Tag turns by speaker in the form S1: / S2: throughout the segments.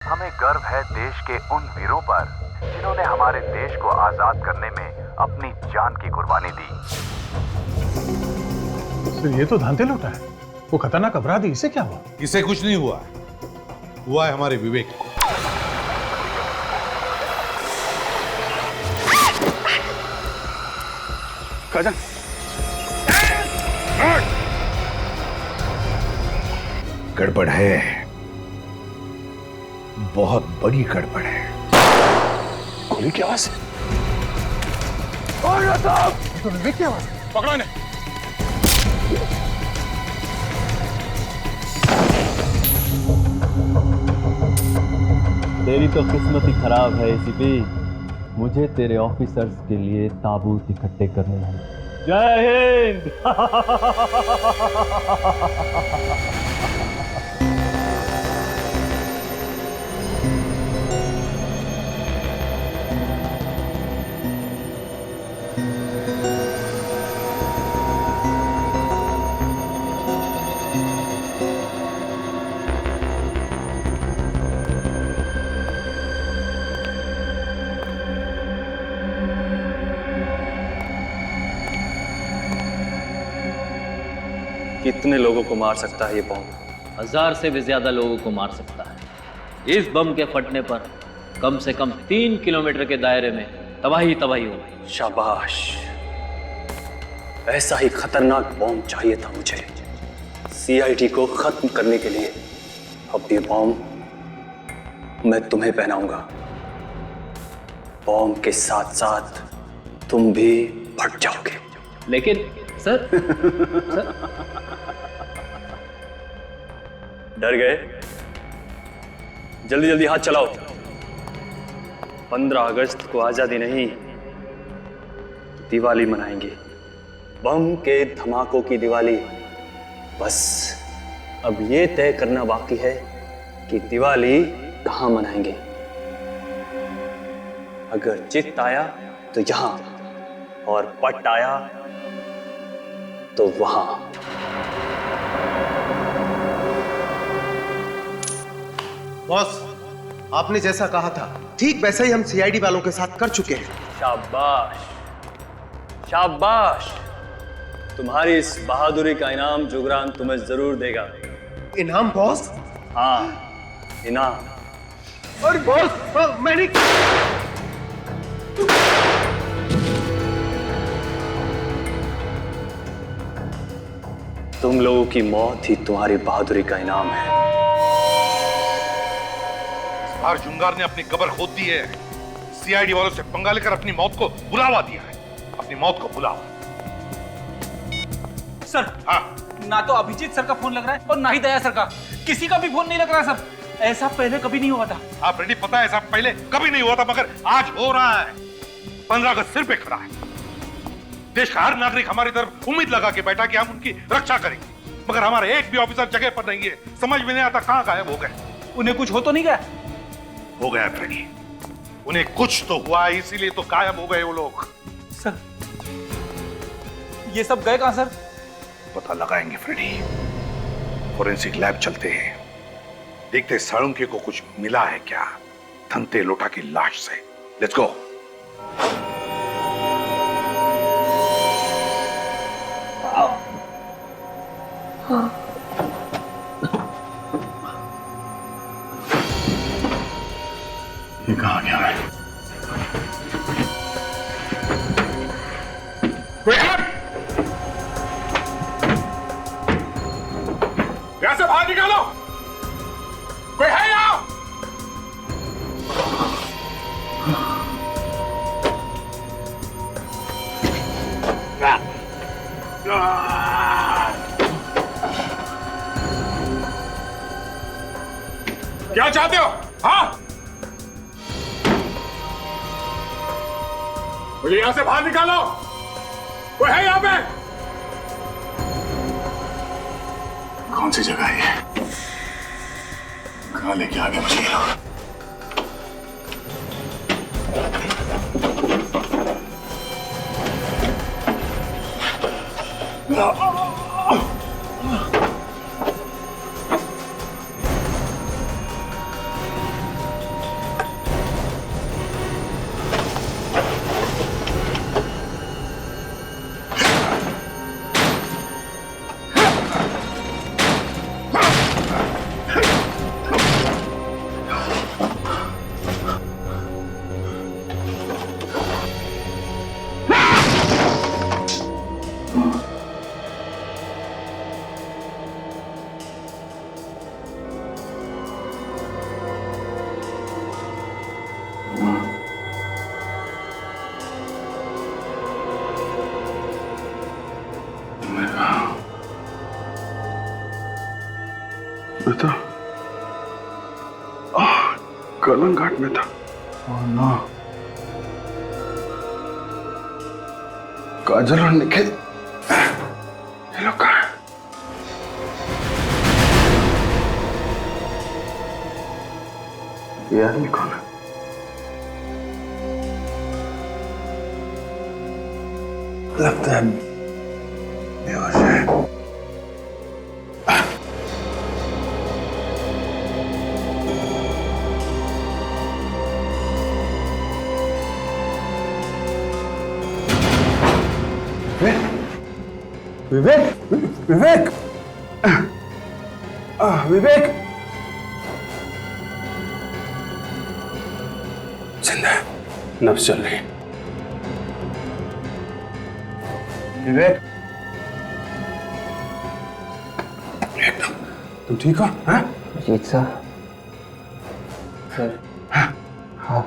S1: हमें गर्व है देश के उन वीरों पर जिन्होंने हमारे देश को आजाद करने में अपनी जान की कुर्बानी दी।
S2: तो ये तो धांधे लौटा है। वो खतरनाक अपराधी, इसे क्या हुआ?
S3: इसे कुछ नहीं हुआ, हुआ है हमारे विवेक को।
S2: खजान
S3: गड़बड़ है, बहुत बड़ी गड़बड़ है।
S2: गोली की आवाज है। ये तो विवेक की आवाज है। पकड़ो इन्हें।
S4: तेरी तो किस्मत ही खराब है एसीपी। मुझे तेरे ऑफिसर्स के लिए ताबूत इकट्ठे करने हैं। जय हिंद।
S5: कितने लोगों को मार सकता है ये बम?
S4: 1000 से भी ज्यादा लोगों को मार सकता है। इस बम के फटने पर कम से कम 3 किलोमीटर के दायरे में तबाही तबाही होगी।
S5: शाबाश, ऐसा ही खतरनाक बम चाहिए था मुझे सीआईडी को खत्म करने के लिए। अब ये बम मैं तुम्हें पहनाऊंगा। बम के साथ साथ तुम भी फट जाओगे।
S4: लेकिन सर,
S5: डर गए? जल्दी जल्दी हाथ चलाओ। 15 अगस्त को आजादी नहीं, दिवाली मनाएंगे। बम के धमाकों की दिवाली। बस अब ये तय करना बाकी है कि दिवाली कहां मनाएंगे। अगर चित्त आया तो यहां, और पट आया तो वहां।
S6: बॉस, आपने जैसा कहा था ठीक वैसा ही हम सीआईडी वालों के साथ कर चुके हैं।
S5: शाबाश, शाबाश। तुम्हारी इस बहादुरी का इनाम जुगरान तुम्हें जरूर देगा।
S6: इनाम बॉस?
S5: हाँ, इनाम।
S6: अरे बॉस, मैंने
S5: तुम लोगों की मौत ही तुम्हारी बहादुरी का इनाम है।
S3: इस बार जुंगार ने अपनी कब्र खोद दी है। सीआईडी वालों से पंगा लेकर अपनी मौत को बुलावा दिया है। अपनी मौत को बुलावा।
S7: सर,
S3: हाँ,
S7: ना तो अभिजीत सर का फोन लग रहा है और ना ही दया सर का। किसी का भी फोन नहीं लग रहा सर। ऐसा पहले कभी नहीं हुआ था।
S3: हाँ फ्रेडी, पता है ऐसा पहले कभी नहीं हुआ था, मगर आज हो रहा है। 15 अगस्त सिर पे खड़ा है। देश का हर नागरिक हमारी तरफ उम्मीद लगा के बैठा कि हम उनकी रक्षा करेंगे, मगर हमारे एक भी ऑफिसर जगह पर नहीं है। समझ में नहीं आता कहां गायब हो गए।
S7: उन्हें कुछ हो तो नहीं गया?
S3: हो गया फ्रेडी, उन्हें कुछ तो हुआ, इसीलिए तो गायब हो गए वो लोग।
S7: सर, ये सब गए कहां सर?
S3: पता लगाएंगे फ्रेडी। फोरेंसिक लैब चलते हैं, देखते साळुंखे को कुछ मिला है क्या धनते लोटा की लाश से। Let's go.
S2: ये कहाँ गया मैं?
S3: यहां से बाहर निकालो। कोई है यहाँ? क्या चाहते हो? हाँ, मुझे यहां से बाहर निकालो। कोई है यहाँ पे?
S2: कौन सी जगह है ये? कहाँ लेके आ गए मुझे ये लोग? कर्लन घाट में था। Oh no. काजल और निखिल ये लोग कहाँ हैं? ये आदमी कौन है? लगता है बेहोश है। विवेक, विवेक, विवेक, जिंदा है, नब्ज चल रही है। विवेक, एकदम तुम ठीक हो? हाँ?
S8: जीत सर, आप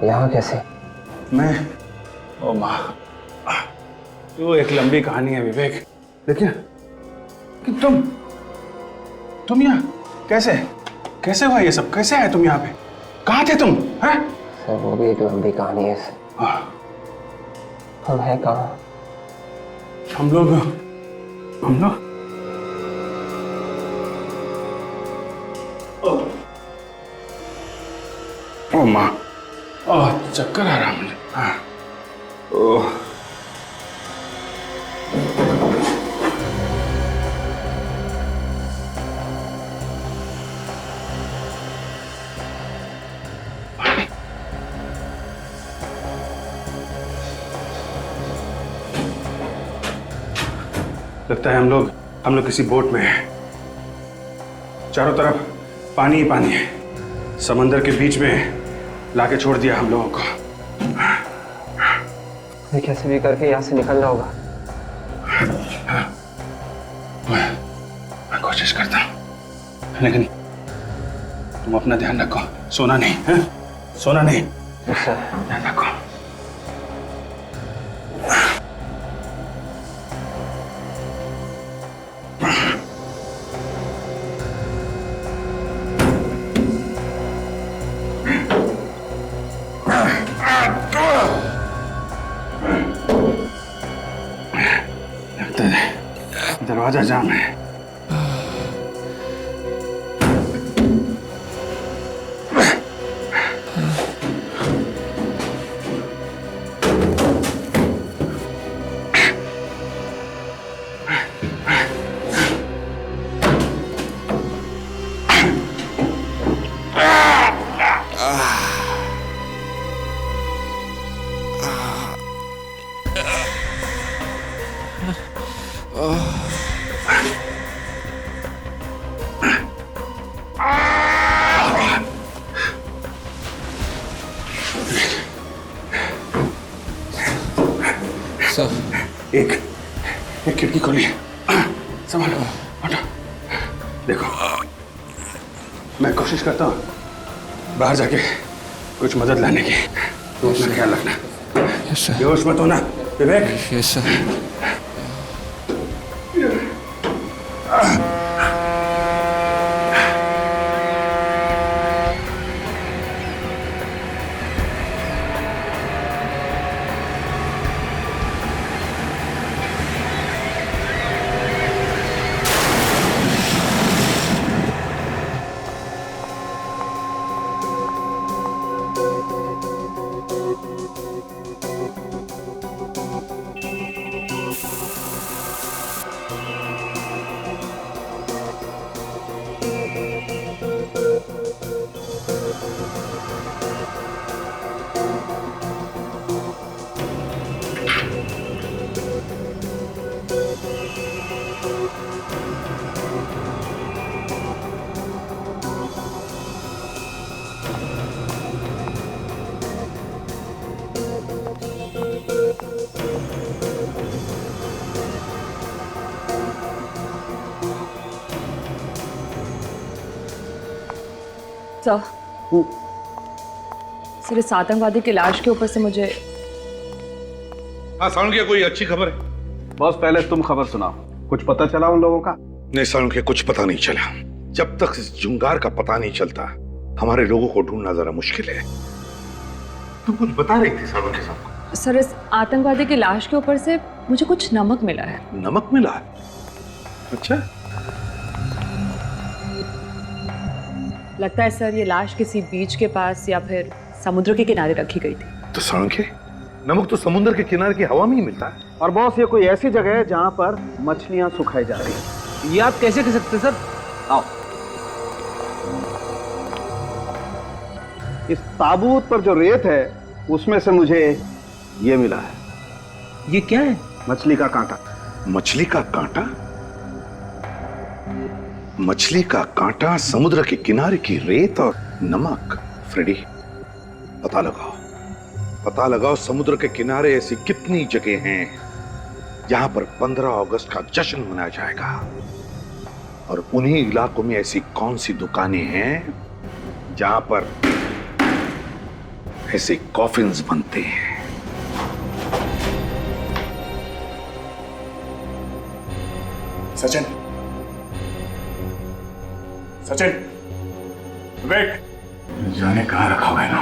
S8: यहाँ कैसे?
S2: मैं, ओ माँ, वो एक लंबी कहानी है विवेक। देखिए कि तुम यहाँ कैसे हुआ ये सब? कैसे आए तुम यहाँ पे? कहाँ थे तुम? हैं?
S8: सर वो भी एक लंबी कहानी है सर। हम हैं कहाँ?
S2: हम लोग ओ माँ, ओह चक्कर आ रहा मुझे। हाँ, ओह लगता है हम लोग किसी बोट में हैं। चारों तरफ पानी ही पानी है। समंदर के बीच में लाके छोड़ दिया हम लोगों को।
S8: हमें कैसे भी करके यहाँ से निकलना होगा।
S2: मैं कोशिश करता हूँ, लेकिन तुम अपना ध्यान रखो, सोना नहीं है? सोना नहीं, ध्यान रखो। लगता है दरवाजा जाम है। एक खिड़की खोली है, संभालो, हटो। देखो, मैं कोशिश करता हूँ बाहर जाके कुछ मदद लाने की। तो अपना ख्याल रखना। बेहोश मत होना विवेक।
S9: Yes sir.
S10: सर इस आतंकवादी की लाश के ऊपर से मुझे
S3: सालुंखिया कोई अच्छी खबर है?
S11: बॉस पहले तुम खबर सुनाओ, कुछ पता चला उन लोगों का?
S3: नहीं सालुंखिया, कुछ पता नहीं चला। जब तक इस जुंगार का पता नहीं चलता हमारे लोगों को ढूंढना जरा मुश्किल है। तू कुछ बता रही थी सालों के साथ।
S10: सर, इस आतंकवादी की लाश के ऊपर से मुझे कुछ नमक मिला है।
S3: नमक मिला? अच्छा।
S10: लगता है सर ये लाश किसी बीच के पास या फिर समुद्र के किनारे रखी गई थी।
S3: तो सड़के नमक तो समुद्र के किनारे की हवा में ही मिलता है।
S11: और बॉस ये कोई ऐसी जगह है जहां पर मछलियां सुखाई जा रही हैं।
S7: ये आप कैसे कह सकते सर? आओ।
S11: इस ताबूत पर जो रेत है उसमें से मुझे ये मिला है।
S7: ये क्या है?
S11: मछली का कांटा।
S3: मछली का कांटा? मछली का कांटा, समुद्र के किनारे की रेत और नमक। फ्रेडी, पता लगाओ समुद्र के किनारे ऐसी कितनी जगह हैं जहां पर 15 अगस्त का जश्न मनाया जाएगा, और उन्हीं इलाकों में ऐसी कौन सी दुकानें हैं जहां पर ऐसे कॉफिन्स बनते हैं।
S2: सचिन, वेट। जाने कहां रखा हुआ है ना।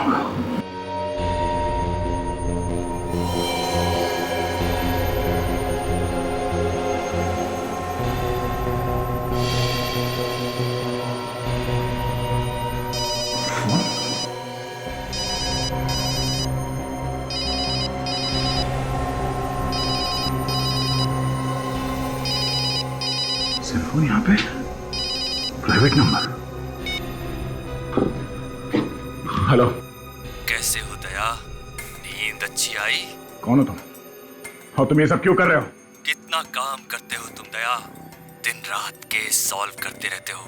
S2: सेलफोन यहाँ पे, प्राइवेट नंबर। हेलो।
S9: कैसे हो दया? नींद अच्छी आई?
S2: कौन हो तुम? और तुम ये सब क्यों कर रहे हो?
S9: कितना काम करते हो तुम दया, दिन रात केस सॉल्व करते रहते हो।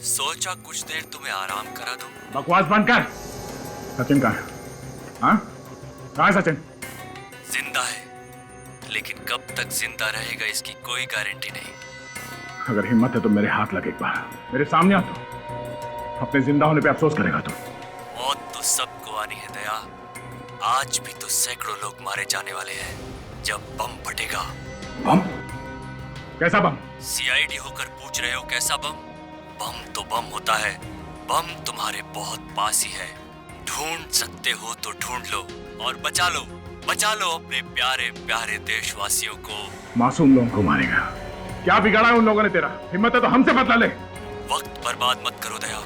S9: सोचा कुछ देर तुम्हें आराम करा दूं।
S2: बकवास बंद कर। सचिन कहाँ है? हाँ? कहाँ है सचिन?
S9: जिंदा है, लेकिन कब तक जिंदा रहेगा इसकी कोई गारंटी नहीं।
S2: अगर हिम्मत है तो मेरे हाथ लगे, एक बार मेरे सामने आ। तो अपने जिंदा होने पे अफसोस करेगा तो।
S9: मौत तो सबको आनी है दया। आज भी तो सैकड़ों लोग मारे जाने वाले हैं जब बम फटेगा।
S2: बम? कैसा बम?
S9: सीआईडी होकर पूछ रहे हो कैसा बम? बम तो बम होता है। बम तुम्हारे बहुत पास ही है। ढूंढ सकते हो तो ढूंढ लो और बचा लो अपने प्यारे प्यारे देशवासियों को।
S2: मासूम लोगों को मारेगा? क्या बिगाड़ा है उन लोगों ने तेरा? हिम्मत है तो हमसे बदला ले।
S9: वक्त बर्बाद मत करो दया,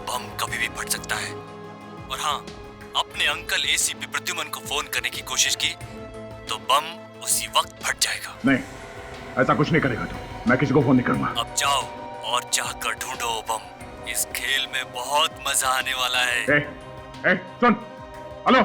S9: बम कभी भी फट सकता है। और हाँ, अपने अंकल एसीपी प्रद्युमन को फोन करने की कोशिश की तो बम उसी वक्त फट जाएगा।
S2: नहीं, ऐसा कुछ नहीं करेगा तो मैं किसी को फोन नहीं करूंगा।
S9: अब जाओ और जाकर ढूंढो बम। इस खेल में बहुत मजा आने वाला है।
S2: सुन, हेलो।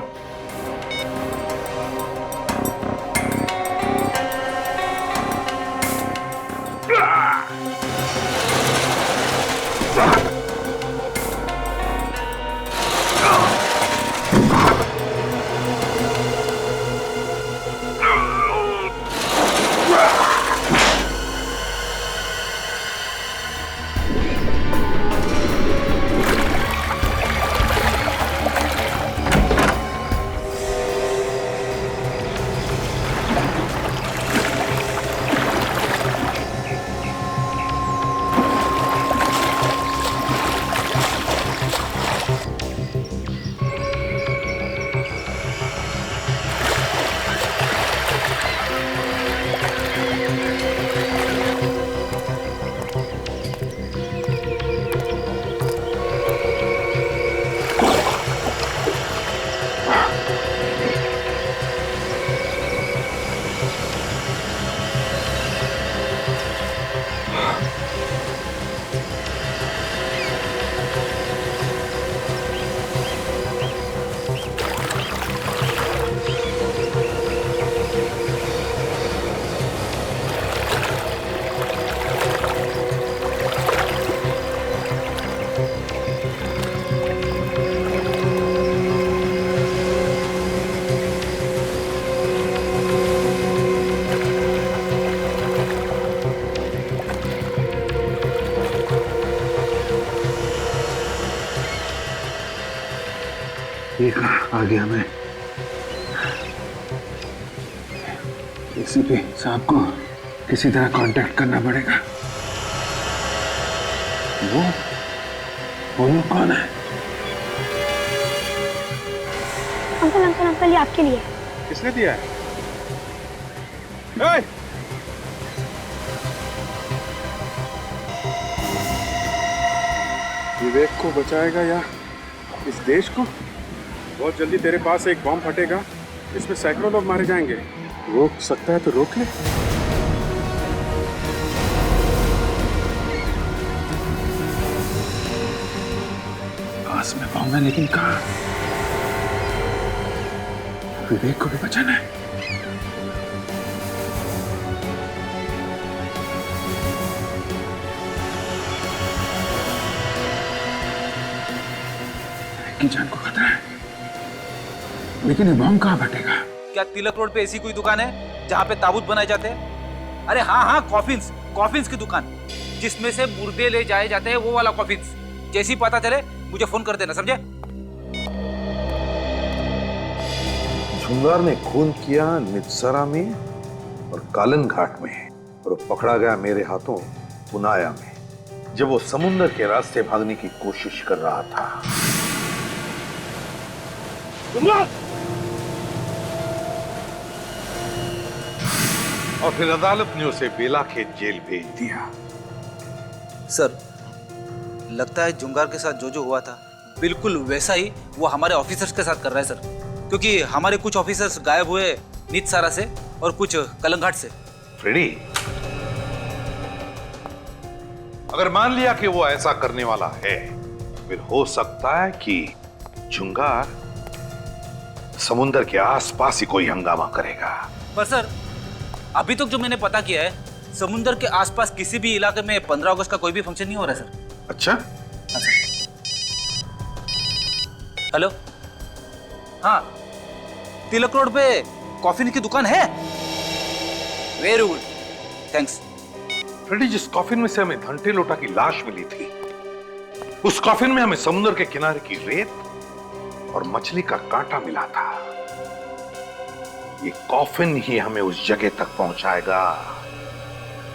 S2: आ गया मैं। एसीपी साहब को किसी तरह कांटेक्ट करना पड़ेगा। वो लोग कौन है?
S12: अंकल अंकल अंकल, ये आपके लिए।
S2: किसने दिया है? विवेक को बचाएगा या इस देश को? बहुत जल्दी तेरे पास एक बॉम्ब फटेगा, इसमें सैकड़ों लोग मारे जाएंगे। रोक सकता है तो रोक ले। पास में बॉम्ब है लेकिन कहाँ? विवेक को भी बचाना है। की जान को खतरा है, लेकिन ये बॉम्ब कहाँ फटेगा?
S7: क्या तिलक रोड पे ऐसी कोई दुकान है जहाँ पे ताबूत बनाए जाते हैं? अरे हाँ हाँ, कॉफिन्स, कॉफिन्स की दुकान, जिसमें से मुर्दे ले जाए जाते हैं, वो वाला कॉफिन्स। जैसे ही पता चले मुझे फोन कर देना, समझे?
S13: झुंगार ने खून किया नित्सरा में और कालन घाट में, और पकड़ा गया मेरे हाथों पुनाया में, जब वो समुद्र के रास्ते भागने की कोशिश कर रहा था।
S3: और फिर अदालत ने उसे बेलाखेत जेल भेज दिया।
S7: सर, लगता है जुंगार के साथ जो हुआ था बिल्कुल वैसा ही वो हमारे ऑफिसर्स के साथ कर रहा है सर, क्योंकि हमारे कुछ ऑफिसर्स गायब हुए नित्सारा से और कुछ कलंघाट से।
S3: फ्रेडी, अगर मान लिया कि वो ऐसा करने वाला है, फिर हो सकता है कि जुंगार समुद्र के आसपास ही कोई हंगामा करेगा।
S7: पर सर, अभी तक जो मैंने पता किया है, समुद्र के आसपास किसी भी इलाके में 15 अगस्त का कोई भी फंक्शन नहीं हो रहा है सर।
S3: अच्छा?
S7: हाँ सर। हेलो, हाँ, तिलक रोड पे कॉफिन की दुकान है। Very good, thanks.
S3: फ्रेडी, जिस कॉफिन में से हमें घंटे लोटा की लाश मिली थी, उस कॉफिन में हमें समुद्र के किनारे की रेत और मछली का कांटा मिला था। ये कॉफिन ही हमें उस जगह तक पहुंचाएगा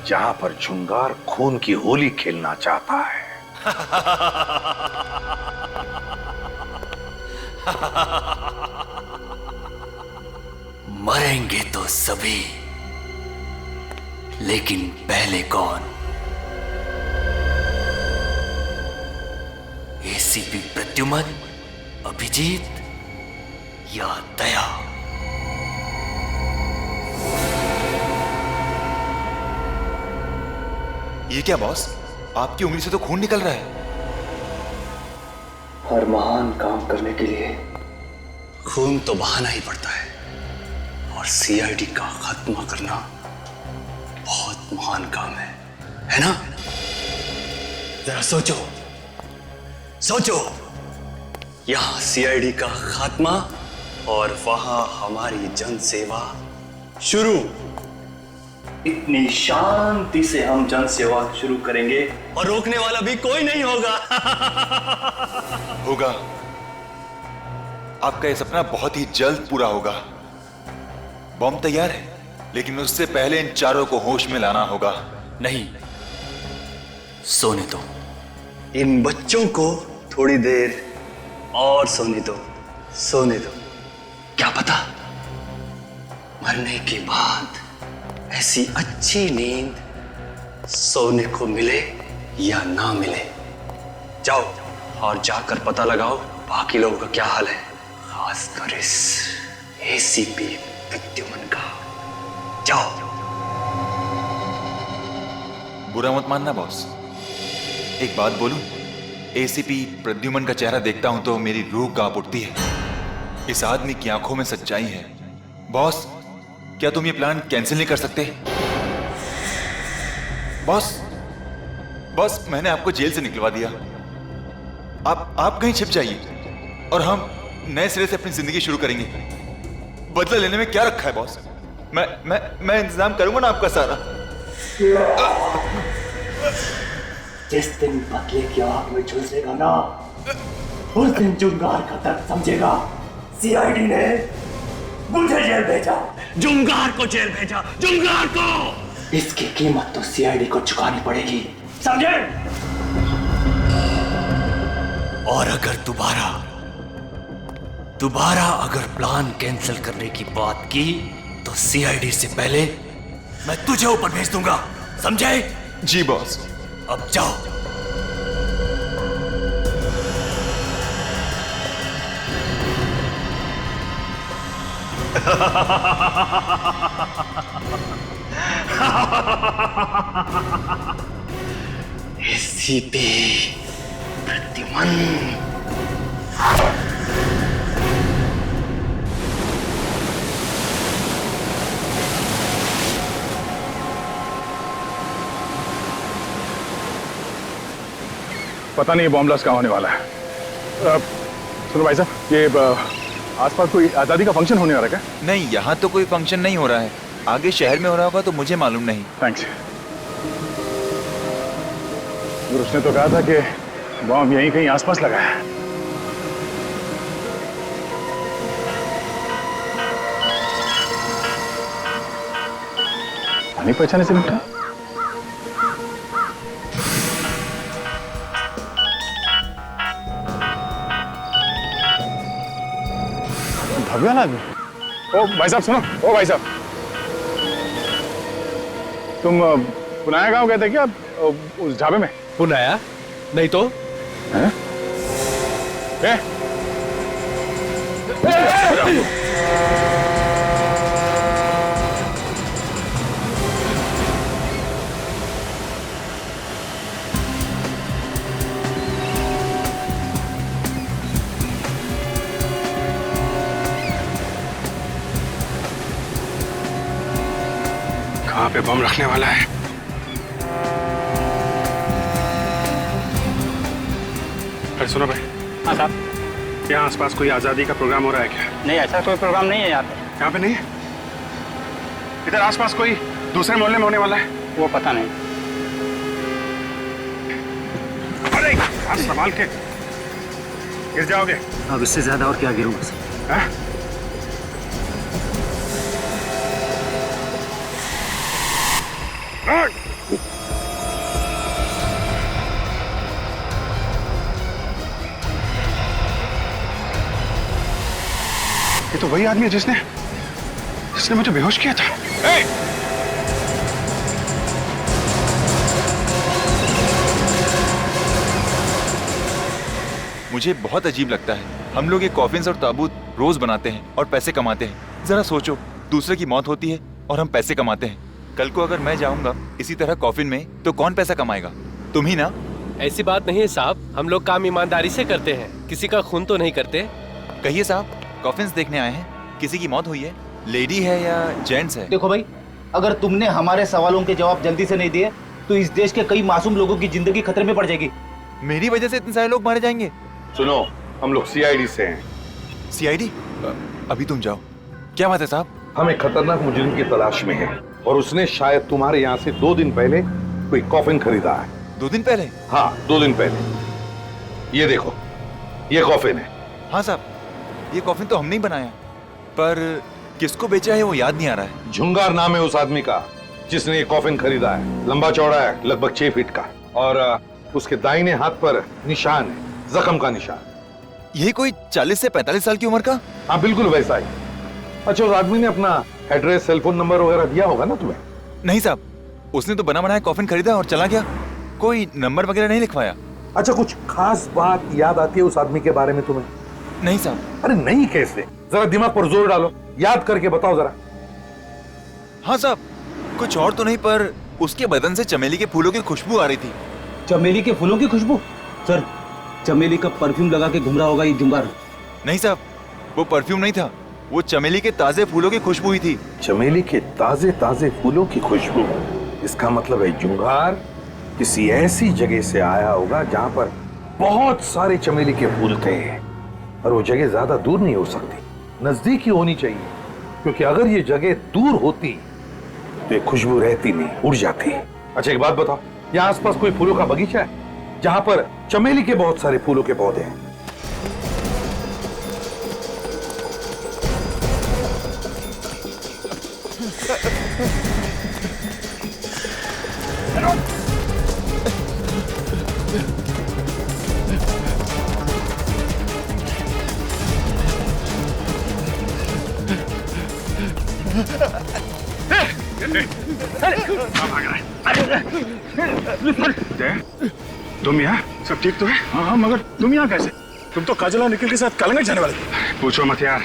S3: जहां पर झुंगार खून की होली खेलना चाहता है।
S9: मरेंगे तो सभी, लेकिन पहले कौन? एसीपी प्रद्युमन, अभिजीत या दया?
S14: ये क्या बॉस, आपकी उंगली से तो खून निकल रहा है।
S5: हर महान काम करने के लिए खून तो बहाना ही पड़ता है, और सीआईडी का खात्मा करना बहुत महान काम है ना? जरा सोचो, सोचो, यहां सीआईडी का खात्मा और वहां हमारी जन सेवा शुरू। इतनी शांति से हम जन सेवा शुरू करेंगे और रोकने वाला भी कोई नहीं होगा।
S14: होगा। आपका यह सपना बहुत ही जल्द पूरा होगा। बॉम्ब तैयार है, लेकिन उससे पहले इन चारों को होश में लाना होगा।
S5: नहीं, सोने दो इन बच्चों को, थोड़ी देर और सोने दो, सोने दो। क्या पता मरने के बाद ऐसी अच्छी नींद सोने को मिले या ना मिले। जाओ और जाकर पता लगाओ बाकी लोगों का क्या हाल है, खासकर इस एसीपी प्रद्युमन का। जाओ।
S14: बुरा मत मानना बॉस, एक बात बोलूं? एसीपी प्रद्युमन का चेहरा देखता हूं तो मेरी रूह कांप उठती है। इस आदमी की आंखों में सच्चाई है। बॉस, क्या तुम ये प्लान कैंसिल नहीं कर सकते? बॉस, मैंने आपको जेल से निकलवा दिया। आप कहीं छिप जाइए और हम नए सिरे से अपनी जिंदगी शुरू करेंगे। बदला लेने में क्या रखा है बॉस? मैं इंतजाम करूंगा ना आपका सारा।
S5: जिस दिन बदले की आग में झुलसेगा ना, उस दिन जुंगार का दर्द समझेगा। सीआईडी ने मुझे जेल भेजा, जुंगार को जेल भेजा, जुंगार को। इसकी कीमत तो सीआईडी को चुकानी पड़ेगी, समझे?
S9: और अगर दोबारा दोबारा अगर प्लान कैंसिल करने की बात की तो सीआईडी से पहले मैं तुझे ऊपर भेज दूंगा, समझे?
S14: जी बॉस।
S9: अब जाओ।
S5: एसीपी प्रद्युमन।
S2: पता नहीं बॉम्ब ब्लास्ट कहाँ होने वाला है। सुनो भाई साहब, ये आसपास कोई आजादी का फंक्शन होने वाला है क्या?
S14: नहीं, यहाँ तो कोई फंक्शन नहीं हो रहा है। आगे शहर में हो रहा होगा तो मुझे मालूम नहीं।
S2: थैंक्स। उसने तो कहा था कि बॉम्ब यहीं कहीं आसपास लगा है। नहीं पहचाने से निपटा। भगवान आदमी। ओ भाई साहब सुनो, ओ भाई साहब, तुम पुनाया गांव गए थे क्या उस ढाबे में?
S6: पुनाया? नहीं तो।
S2: हैं? कहाँ पे बम रखने वाला है? अरे सुनो भाई।
S12: हाँ साहब।
S2: यहाँ आसपास कोई आजादी का प्रोग्राम हो रहा है क्या?
S12: नहीं, ऐसा कोई प्रोग्राम नहीं है यहाँ पे।
S2: यहाँ पे नहीं है? इधर आसपास कोई दूसरे मोहल्ले में होने वाला है?
S12: वो पता नहीं।
S2: अरे हाथ संभाल के, गिर जाओगे।
S7: अब इससे ज्यादा और क्या गिरूंगा सर?
S2: हाँ? ये तो वही आदमी है जिसने मुझे बेहोश किया था। ए!
S14: मुझे बहुत अजीब लगता है। हम लोग ये कॉफिन्स और ताबूत रोज बनाते हैं और पैसे कमाते हैं। जरा सोचो, दूसरे की मौत होती है और हम पैसे कमाते हैं। कल को अगर मैं जाऊंगा इसी तरह कॉफिन में तो कौन पैसा कमाएगा? तुम ही ना।
S6: ऐसी बात नहीं है साहब, हम लोग काम ईमानदारी से करते हैं, किसी का खून तो नहीं करते।
S14: कहिए साहब, कॉफिन्स देखने आए हैं, किसी की मौत हुई है? लेडी है या जेंट्स है?
S7: देखो भाई, अगर तुमने हमारे सवालों के जवाब जल्दी से नहीं दिए तो इस देश के कई मासूम लोगों की जिंदगी खतरे में पड़ जाएगी।
S14: मेरी वजह से इतने सारे लोग मारे जाएंगे?
S13: सुनो, हम लोग सीआईडी से हैं।
S14: सीआईडी? अभी तुम जाओ। क्या बात है साहब?
S13: हम एक खतरनाक मुजरिम की तलाश में हैं और उसने शायद तुम्हारे यहाँ से 2 दिन पहले कोई कॉफिन खरीदा है।
S14: 2 दिन पहले?
S13: हाँ, 2 दिन पहले। ये देखो, ये कॉफिन है।
S14: हाँ साहब, ये कॉफिन तो हमने ही बनाया, पर किसको बेचा है वो याद नहीं आ रहा है।
S13: झुंगार नाम है उस आदमी का जिसने ये कॉफिन खरीदा है। लंबा चौड़ा है, लगभग 6 फीट का, और उसके दाहिने हाथ पर निशान है, जख्म का निशान।
S14: यही कोई 40 से 45 साल की उम्र का?
S13: हाँ, बिल्कुल वैसा ही। अच्छा, उस आदमी ने अपना एड्रेस, सेल फोन नंबर वगैरह दिया होगा ना तुम्हें?
S14: नहीं साहब, उसने तो बना बनाया कॉफिन खरीदा और चला गया, कोई नंबर वगैरह नहीं लिखवाया।
S13: अच्छा, कुछ खास बात याद आती है उस आदमी के बारे में तुम्हें?
S14: नहीं साहब।
S13: अरे नहीं कैसे? जरा दिमाग पर जोर डालो, याद करके बताओ जरा।
S14: हाँ साहब, कुछ और तो नहीं, पर उसके बदन से चमेली के फूलों की खुशबू आ रही थी।
S7: चमेली के फूलों की खुशबू? सर, चमेली का परफ्यूम लगा के घूम रहा होगा ये जुंगार।
S14: नहीं साहब, वो परफ्यूम नहीं था, वो चमेली के ताजे फूलों की खुशबू ही थी।
S13: चमेली के ताजे ताजे फूलों की खुशबू? इसका मतलब है जुंगार किसी ऐसी जगह से आया होगा जहां पर बहुत सारे चमेली के फूल थे, और वो जगह ज्यादा दूर नहीं हो सकती, नजदीक ही होनी चाहिए, क्योंकि अगर ये जगह दूर होती तो ये खुशबू रहती नहीं, उड़ जाती। अच्छा, एक बात बताओ, यहाँ आसपास कोई फूलों का बगीचा है जहां पर चमेली के बहुत सारे फूलों के पौधे हैं?
S2: तुम यहाँ सब ठीक तो है? हाँ, मगर तुम यहाँ कैसे? तुम तो काजल और निखिल के साथ कलंगट जाने वाले थे। पूछो मत यार,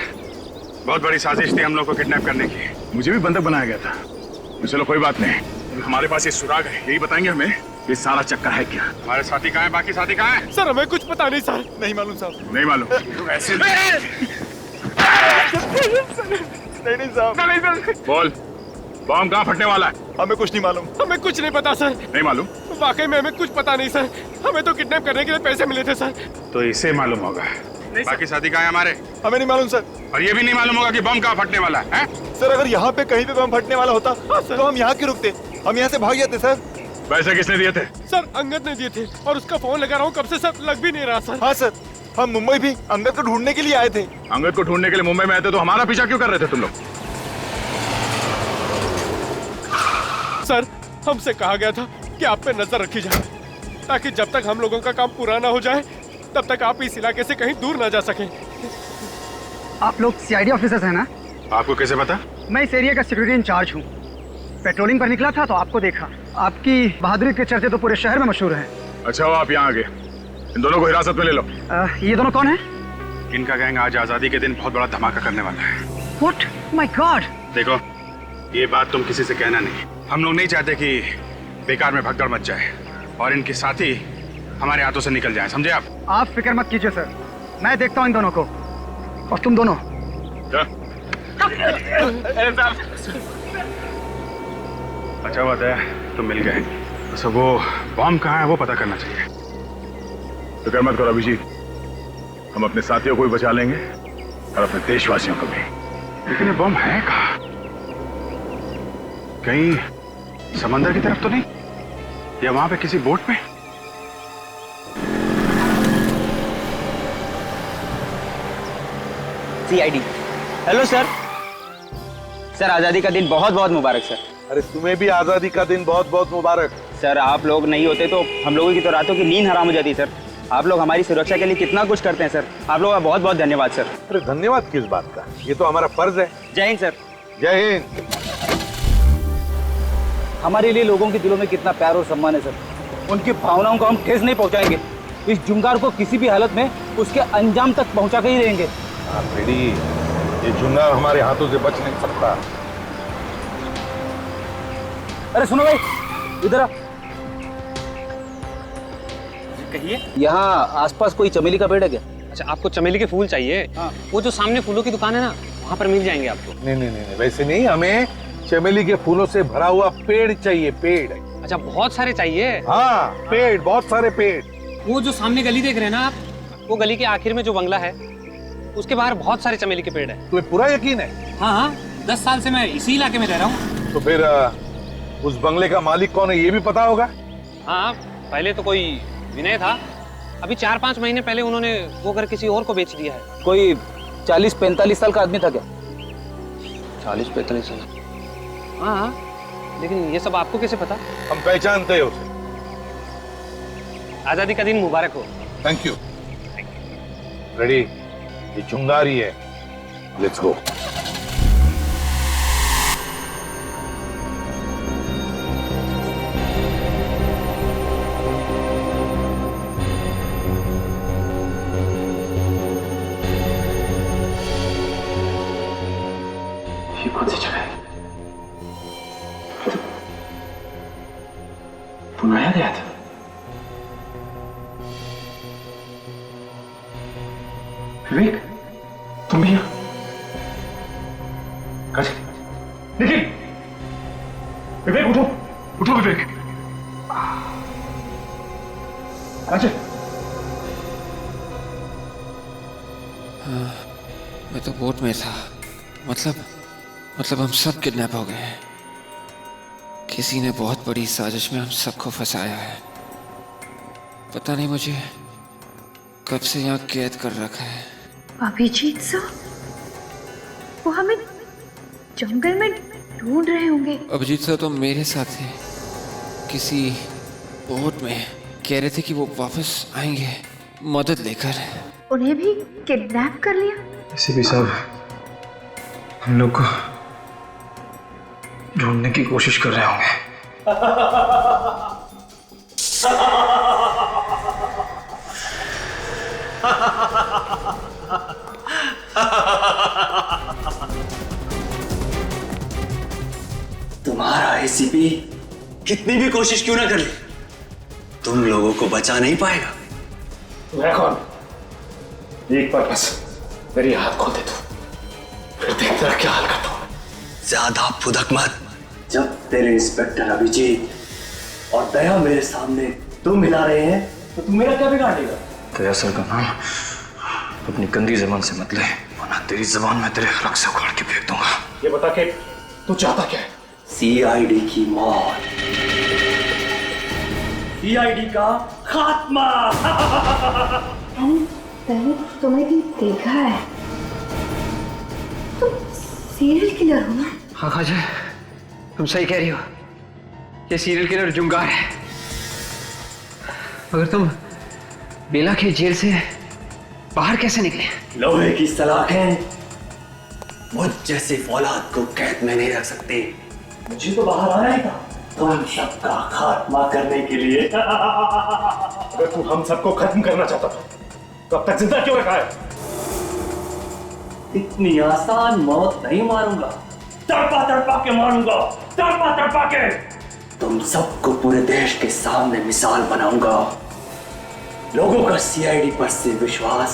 S2: बहुत बड़ी साजिश थी हम लोग को किडनैप करने की। मुझे भी बंधक बनाया गया था। चलो कोई बात नहीं, हमारे पास ये सुराग है, यही बताएंगे हमें ये सारा चक्कर है क्या। हमारे साथी कहाँ है? बाकी साथी कहाँ है?
S15: सर हमें कुछ पता नहीं सर। नहीं मालूम साहब।
S2: नहीं मालूम? ऐसे
S15: नहीं साहब।
S2: बोल, बॉम्ब कहाँ फटने वाला है?
S15: हमें कुछ नहीं मालूम। हमें कुछ नहीं पता सर।
S2: नहीं मालूम?
S15: वाकई में हमें कुछ पता नहीं सर। हमें तो किडनैप करने के लिए पैसे मिले थे सर।
S2: तो इसे मालूम होगा। बाकी साथी कहाँ है हमारे?
S15: हमें नहीं मालूम सर।
S2: और ये भी नहीं मालूम होगा कि बम कहाँ फटने वाला है?
S15: सर अगर यहाँ पे कहीं पे बम फटने वाला होता तो हम यहाँ क्यों रुकते? हम यहाँ से भाग जाते सर।
S2: पैसे किसने दिए थे?
S15: सर अंगद ने दिए थे और उसका फोन लगा रहा हूँ कब से सर, लग भी नहीं रहा सर। हाँ सर, हम मुंबई भी अंगद को ढूंढने के लिए आए थे।
S2: अंगद को ढूंढने के लिए मुंबई में आए थे तो हमारा पीछा क्यों कर रहे थे तुम लोग?
S15: सर हमसे कहा गया था कि आप पे नजर रखी जाए ताकि जब तक हम लोगों का काम पूरा ना हो जाए तब तक आप इस इलाके से कहीं दूर ना जा सकें।
S16: आप लोग सीआईडी ऑफिसर्स हैं ना?
S2: आपको कैसे पता?
S16: मैं इस एरिया का सिक्योरिटी इंचार्ज हूँ। पेट्रोलिंग पर निकला था तो आपको देखा। आपकी बहादुरी के चर्चे तो पूरे शहर में मशहूर हैं।
S2: अच्छा हो आप यहाँ आ गए। इन दोनों को हिरासत में ले लो।
S16: ये दोनों कौन है?
S2: इनका गैंग आज आजादी के दिन बहुत बड़ा धमाका करने वाला है।
S16: What? My God!
S2: देखो, ये बात तुम किसी से कहना नहीं। हम लोग नहीं चाहते कि बेकार में भगदड़ मच जाए और इनके साथी हमारे हाथों से निकल जाए, समझे आप?
S16: आप फिक्र मत कीजिए सर, मैं देखता हूँ इन दोनों को। और तुम दोनों
S2: अच्छा बात है तुम मिल गए। तो वो बॉम्ब कहाँ है वो पता करना चाहिए। फिक्र मत करो अभिजीत, हम अपने साथियों को भी बचा लेंगे और अपने देशवासियों को भी। लेकिन ये बॉम्ब है कहाँ? कहीं समंदर की तरफ तो नहीं, या वहां पे किसी बोट में?
S12: सीआईडी। Hello sir. सर आजादी का दिन बहुत बहुत मुबारक सर।
S13: अरे तुम्हें भी आजादी का दिन बहुत बहुत मुबारक।
S12: सर आप लोग नहीं होते तो हम लोगों की तो रातों की नींद हराम हो जाती सर। आप लोग हमारी सुरक्षा के लिए कितना कुछ करते हैं सर। आप लोगों का बहुत बहुत धन्यवाद सर।
S13: अरे धन्यवाद किस बात का, ये तो हमारा फर्ज है।
S12: जय हिंद सर।
S13: जय हिंद।
S7: हमारे लिए लोगों के दिलों में कितना प्यार और सम्मान है सर। उनकी भावनाओं को हम ठेस नहीं पहुंचाएंगे। इस जुंगार को किसी भी हालत में उसके अंजाम तक पहुंचा के ही रहेंगे।
S13: बेटी, ये जुंगार हमारे हाथों से बच नहीं सकता।
S7: अरे सुनो भाई, इधर आ।
S12: कहिए।
S7: यहाँ आसपास कोई चमेली का पेड़ है क्या?
S12: अच्छा आपको चमेली के फूल चाहिए? हाँ। वो जो सामने फूलों की दुकान है ना, वहाँ पर मिल जाएंगे आपको।
S13: नहीं नहीं नहीं, वैसे नहीं, हमें चमेली के फूलों से भरा हुआ पेड़ चाहिए। पेड़।
S12: अच्छा बहुत सारे चाहिए?
S13: हाँ पेड़, बहुत सारे पेड़।
S12: वो जो सामने गली देख रहे हैं ना आप, वो गली के आखिर में जो बंगला है उसके बाहर बहुत सारे चमेली के पेड़ है।
S13: तुम्हें पूरा यकीन है?
S12: हाँ हाँ, 10 साल से मैं इसी इलाके में रह रहा हूँ।
S13: तो फिर उस बंगले का मालिक कौन है ये भी पता होगा?
S12: हाँ पहले तो कोई विनय था, अभी 4-5 महीने पहले उन्होंने वो घर किसी और को बेच दिया है।
S7: कोई 40-45 साल का आदमी था क्या?
S12: 40-45 साल? हाँ, लेकिन ये सब आपको कैसे पता?
S13: हम पहचानते हैं उसे।
S12: आजादी का दिन मुबारक हो।
S13: Thank you. रेडी, ये चुंगारी है। Let's go.
S2: ये कौन सी जगह है? बनाया गया था। विवेक, तुम भी यहाँ? निखिल, विवेक उठो, उठो विवेक। काजल,
S17: मैं तो बोट में था। मतलब हम सब किडनैप हो गए हैं। किसी ने बहुत बड़ी साजिश में हम सबको फंसाया है। पता नहीं मुझे कब से यहाँ कैद कर रखा है।
S18: अभिजीत सर, वो हमें जंगल में ढूंढ रहे होंगे।
S17: अभिजीत सर तो मेरे साथ थे, किसी बोट में। कह रहे थे कि वो वापस आएंगे मदद लेकर।
S18: उन्हें भी किडनैप कर लिया?
S2: एसीपी साहब, हम लोग को
S16: ढूंढने की कोशिश कर रहे होंगे।
S5: तुम्हारा एसीपी कितनी भी कोशिश क्यों ना कर ले, तुम लोगों को बचा नहीं पाएगा।
S15: मैं कौन? एक बार बस मेरी हाथ खोल दे तू, फिर देख तेरा क्या हाल करता हूं।
S5: ज्यादा फुदक मत। जब तेरे इंस्पेक्टर अभिजीत और दया मेरे सामने तुम मिला रहे हैं तो तुम मेरा क्या बिगाड़ देगा?
S16: दया सर का नाम अपनी गंदी जबान से मत ले, वरना तेरी जबान में तेरे हलक से उखाड़ के फेंक दूंगा।
S15: ये बता के तू चाहता क्या है?
S5: सीआईडी की मौत, सीआईडी का खात्मा।
S18: मैंने तुम्हें भी देखा है, तुम सीरियल किलर हो ना?
S16: हाँ खाजा, तुम सही कह रही हो, ये सीरियल किलर जुंगार है। मगर तुम बेला के जेल से बाहर कैसे निकले?
S5: लोहे की सलाखें मुझ जैसे औलाद को कैद में नहीं रख सकते। मुझे तो बाहर आना ही था तुम सबका खात्मा करने के लिए।
S15: अगर तू हम सबको खत्म करना चाहता था तो अब तक जिंदा क्यों रखा है?
S5: इतनी आसान मौत नहीं मारूंगा, तड़पा तड़पा के मारूंगा, तड़पा तड़पा के। तुम सबको पूरे देश के सामने मिसाल बनाऊंगा। लोगों का सीआईडी पर से विश्वास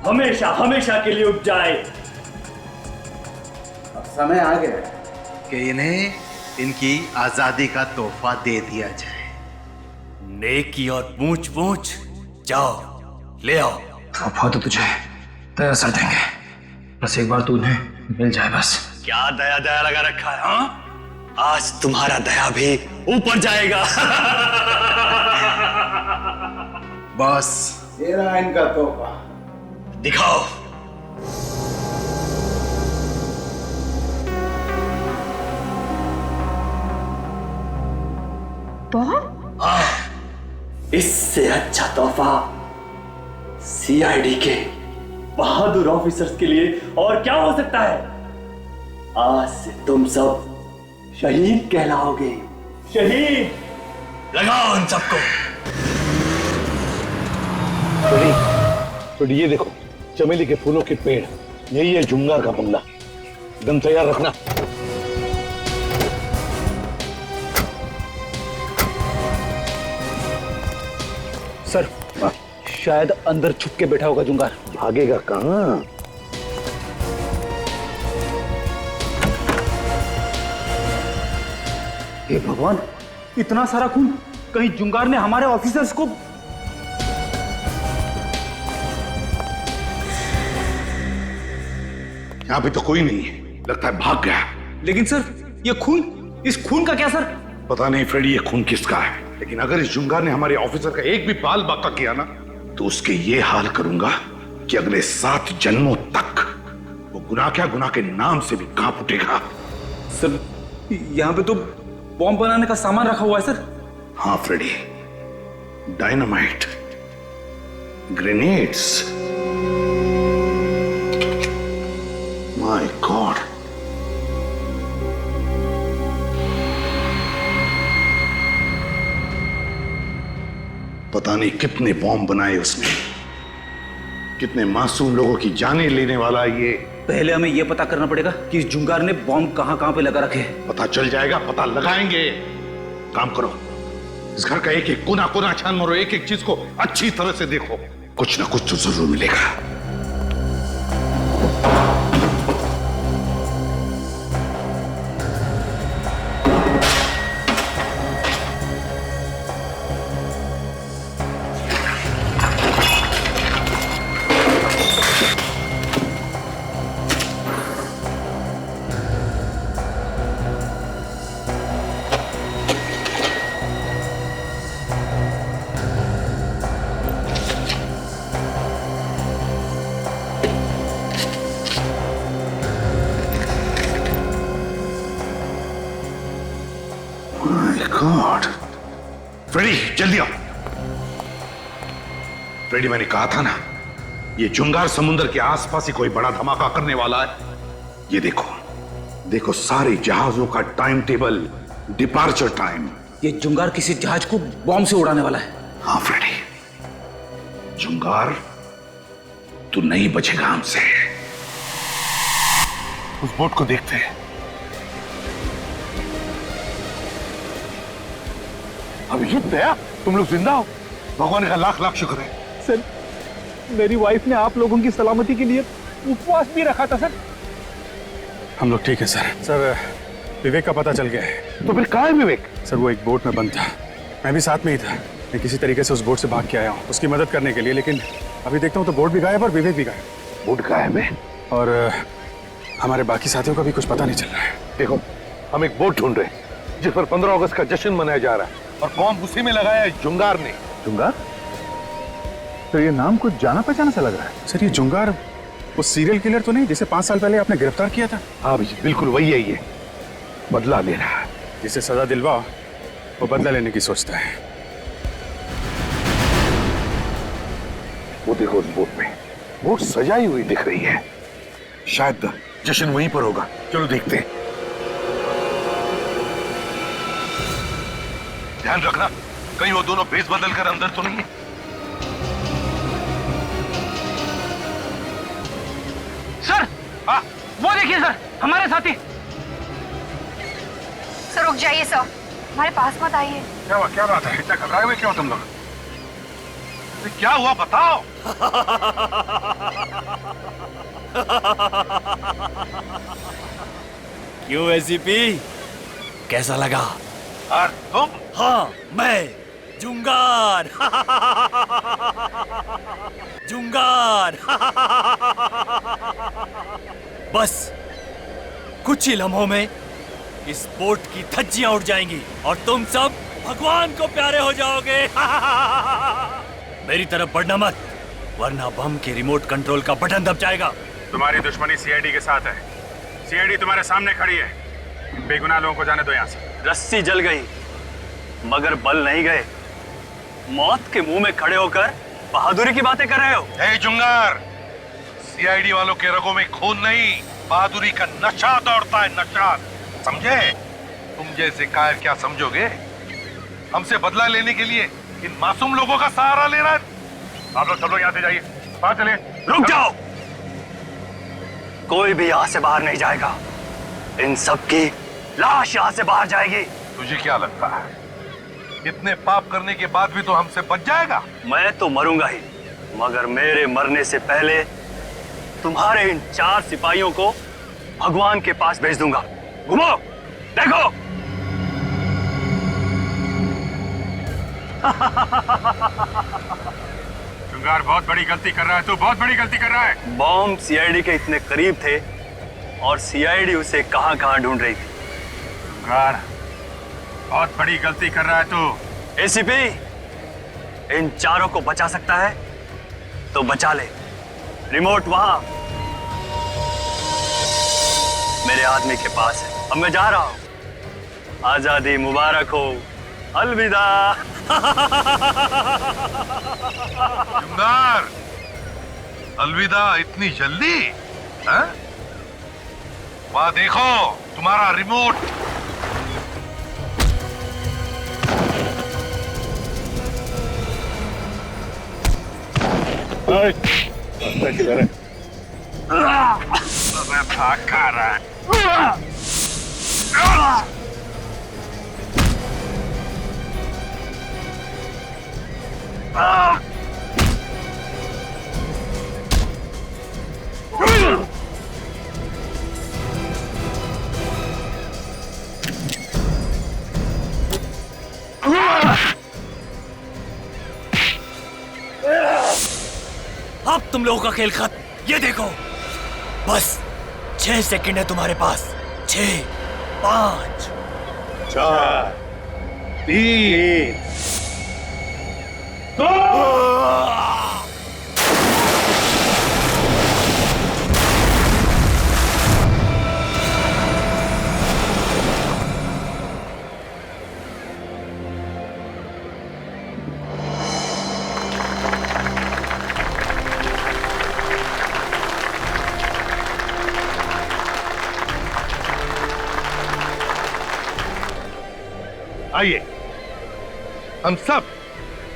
S5: हमेशा हमेशा के लिए उठ जाए।
S6: अब समय आ गया कि इन्हें इनकी आजादी का तोहफा दे दिया जाए।
S5: नेकी और पूछ पूछ, जाओ ले आओ।
S16: तोहफा तो तुझे दया सर देंगे, बस एक बार तू उन्हें मिल जाए बस।
S5: क्या दया दया लगा रखा है? हाँ, आज तुम्हारा दया भी ऊपर जाएगा।
S6: बस ये रहा इनका तोहफा।
S5: दिखाओ।
S18: बॉम्ब?
S5: इससे अच्छा तोहफा सीआईडी के बहादुर ऑफिसर्स के लिए और क्या हो सकता है? आज से तुम सब शहीद कहलाओगे। शहीद। लगाओ उन सबको।
S13: तो ये देखो, चमेली के फूलों के पेड़, यही है जुंगार का बंगला। दम तैयार रखना।
S7: सर, शायद अंदर छुप के बैठा होगा जुंगार।
S13: भागेगा कहां?
S7: हे भगवान, इतना सारा खून! कहीं जुंगार ने हमारे ऑफिसर्स को...
S13: यहाँ पे तो कोई नहीं है, लगता है भाग गया।
S7: लेकिन सर, ये खून, इस खून का क्या सर?
S13: पता नहीं फ्रेडी, ये खून किसका है, लेकिन अगर इस जुंगार ने हमारे ऑफिसर का एक भी बाल बाका किया ना, तो उसके ये हाल करूंगा कि अगले 7 जन्मों तक वो गुनाह क्या, गुनाह के नाम से भी कांप उठेगा।
S7: सर, यहाँ पे तो बॉम्ब बनाने का सामान रखा हुआ है सर।
S13: हाँ Freddy, dynamite, grenades. My god, पता नहीं कितने बॉम्ब बनाए उसने, कितने मासूम लोगों की जानें लेने वाला ये।
S7: पहले हमें यह पता करना पड़ेगा कि इस जुंगार ने बॉम्ब कहां पे लगा रखे।
S13: पता चल जाएगा, पता लगाएंगे। काम करो, इस घर का एक एक कोना कोना छान मारो, एक एक चीज को अच्छी तरह से देखो, कुछ ना कुछ तो जरूर मिलेगा। गॉड, फ्रेडी जल्दी आओ। फ्रेडी, मैंने कहा था ना, ये जुंगार समुद्र के आसपास ही कोई बड़ा धमाका करने वाला है। ये देखो, देखो सारे जहाजों का टाइम टेबल, डिपार्चर टाइम।
S7: ये जुंगार किसी जहाज को बॉम्ब से उड़ाने वाला है।
S13: हाँ फ्रेडी, जुंगार तू नहीं बचेगा हमसे। उस बोट को देखते हैं। अभिजीत भैया, तुम लोग जिंदा हो, भगवान का लाख लाख शुक्र है।
S15: सर, मेरी वाइफ ने आप लोगों की सलामती के लिए उपवास भी रखा था सर।
S2: हम लोग ठीक है सर। सर, विवेक का पता चल गया है।
S13: तो फिर कहाँ है विवेक?
S2: सर, वो एक बोट में बंद था, मैं भी साथ में ही था। मैं किसी तरीके से उस बोट से भाग के आया हूँ उसकी मदद करने के लिए, लेकिन अभी देखता हूँ तो बोट भी गायब और विवेक भी गायब।
S13: बोट गायब है
S2: और हमारे बाकी साथियों का भी कुछ पता नहीं चल रहा है।
S13: देखो, हम एक बोट ढूंढ रहे हैं जिस पर 15 अगस्त का जश्न मनाया जा रहा है, और बॉम्ब उसी में लगाया है जुंगार ने।
S11: जुंगार? तो ये नाम कुछ जाना पहचाना सा लग रहा है।
S2: सर, ये जुंगार वो सीरियल किलर तो नहीं जिसे 5 साल पहले आपने गिरफ्तार किया था?
S13: हाँ अभिजीत, बिल्कुल वही है। ये बदला ले रहा है।
S2: जिसे सजा दिलवाओ वो बदला लेने की सोचता है।
S13: वो देखो, उस बोट में बोट सजाई हुई दिख रही है। शायद जश्न वहीं पर होगा। चलो देखते हैं। ध्यान रखना कहीं वो दोनों भेस बदल कर अंदर तो नहीं है।
S16: सर, वो देखिए सर, हमारे साथी।
S18: सर रुक जाइए सर, हमारे पास मत आइए।
S3: क्या हुआ? क्या बात है? इतना घबराए हुए क्यों तुम लोग? क्या हुआ बताओ।
S9: क्यों एसीपी, कैसा लगा?
S3: और तुम?
S9: हाँ, मैं जुंगार। जुंगार। बस कुछ ही लम्हों में इस बोट की धज्जियां उड़ जाएंगी और तुम सब भगवान को प्यारे हो जाओगे। मेरी तरफ बढ़ना मत, वरना बम के रिमोट कंट्रोल का बटन दब जाएगा।
S2: तुम्हारी दुश्मनी सीआईडी के साथ है। सीआईडी तुम्हारे सामने खड़ी है। बेगुनाह लोगों को जाने दो यहाँ से।
S9: रस्सी जल गई मगर बल नहीं गए। मौत के मुंह में खड़े होकर बहादुरी की बातें कर रहे हो।
S3: हे जुंगार, सीआईडी वालों के रगों में खून नहीं, बहादुरी का नशा दौड़ता है, नशा। समझे? तुम जैसे कायर क्या समझोगे? हमसे बदला लेने के लिए इन मासूम लोगों का सहारा ले रहा है। आप लोग सब लोग यहाँ से जाइए, बाहर चलिए।
S9: रुक जाओ, कोई भी यहाँ से बाहर नहीं जाएगा। इन सब की लाश यहाँ से बाहर जाएगी।
S3: तुझे क्या लगता है इतने पाप करने के बाद भी तो हमसे बच जाएगा?
S9: मैं तो मरूंगा ही, मगर मेरे मरने से पहले तुम्हारे इन 4 सिपाहियों को भगवान के पास भेज दूंगा। घुमो, देखो।
S2: जुंगार, बहुत बड़ी गलती कर रहा है तू, बहुत बड़ी गलती कर रहा है।
S9: बॉम्ब सीआईडी के इतने करीब थे और सीआईडी उसे कहां-कहां ढूंढ रही थी।
S2: जुंगार, बहुत बड़ी गलती कर रहा है तू।
S9: एसीपी, इन 4 को बचा सकता है तो बचा ले। रिमोट वहां मेरे आदमी के पास है। अब मैं जा रहा हूं। आजादी मुबारक हो। अलविदा।
S3: जुंगार, अलविदा इतनी जल्दी? वहां देखो तुम्हारा रिमोट। भाग खा रहा है।
S9: अब तुम लोगों का खेल खत्म। ये देखो, बस 6 सेकंड है तुम्हारे पास। 6, 5,
S3: 4, 3, 2। आइए हम सब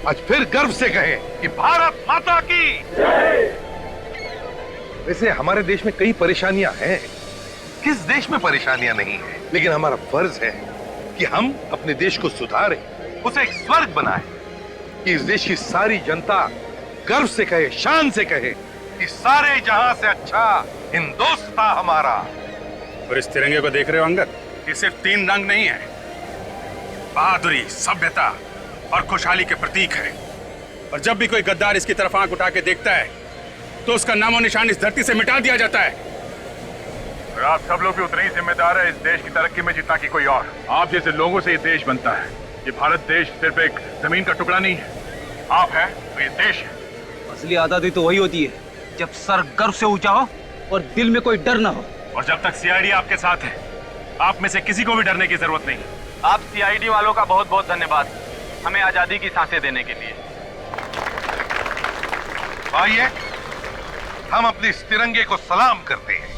S3: आज फिर गर्व से कहें कि भारत माता की जय। वैसे हमारे देश में कई परेशानियां हैं, किस देश में परेशानियां नहीं है, लेकिन हमारा फर्ज है कि हम अपने देश को सुधारें, उसे एक स्वर्ग बनाएं, कि इस देश की सारी जनता गर्व से कहे, शान से कहे कि सारे जहां से अच्छा हिंदुस्तान हमारा।
S2: और इस तिरंगे को देख रहे हो अंगद, ये सिर्फ 3 रंग नहीं है, बहादुरी, सभ्यता और खुशहाली के प्रतीक है। और जब भी कोई गद्दार इसकी तरफ आंख उठा के देखता है तो उसका नामो निशान इस धरती से मिटा दिया जाता है।
S3: और आप सब लोग भी उतने ही जिम्मेदार है इस देश की तरक्की में जितना कि कोई और। आप जैसे लोगों से ये देश बनता है। ये भारत देश सिर्फ एक जमीन का टुकड़ा नहीं है, आप हैं तो ये देश है।
S7: असली आजादी तो वही होती है जब सर गर्व से ऊंचा हो और दिल में कोई डर ना हो।
S3: और जब तक सीआईडी आपके साथ है, आप में से किसी को भी डरने की जरूरत नहीं।
S19: आप सीआईडी वालों का बहुत बहुत धन्यवाद हमें आजादी की सांसें देने के लिए।
S3: आइए हम अपने इस तिरंगे को सलाम करते हैं।